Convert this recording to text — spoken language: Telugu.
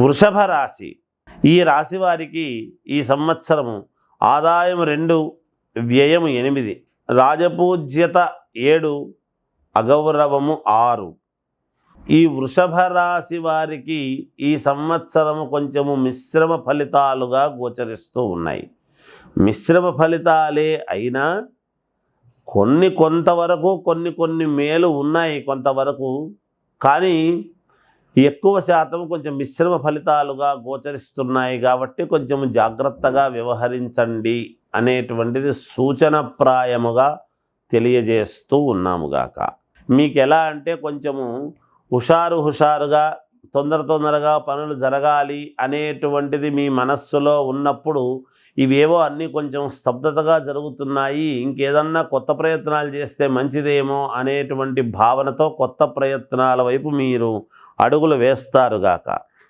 వృషభ రాశి. ఈ రాశి వారికి ఈ సంవత్సరము ఆదాయం 2, వ్యయము 8, రాజపూజ్యత 7, అగౌరవము 6. ఈ వృషభ రాశి వారికి ఈ సంవత్సరము కొంచెము మిశ్రమ ఫలితాలుగా గోచరిస్తూ ఉన్నాయి. మిశ్రమ ఫలితాలే అయినా కొంతవరకు కొన్ని మేలు ఉన్నాయి కొంతవరకు, కానీ ఎక్కువ శాతం కొంచెం మిశ్రమ ఫలితాలుగా గోచరిస్తున్నాయి. కాబట్టి కొంచెం జాగ్రత్తగా వ్యవహరించండి అనేటువంటిది సూచనప్రాయముగా తెలియజేస్తూ ఉన్నాముగాక. మీకు ఎలా అంటే కొంచెము హుషారుగా తొందరగా పనులు జరగాలి అనేటువంటిది మీ మనస్సులో ఉన్నప్పుడు ఇవేవో అన్నీ కొంచెం స్తబ్దతగా జరుగుతున్నాయి, ఇంకేదన్నా కొత్త ప్రయత్నాలు చేస్తే మంచిదేమో అనేటువంటి భావనతో కొత్త ప్రయత్నాల వైపు మీరు అడుగులు వేస్తారుగాక.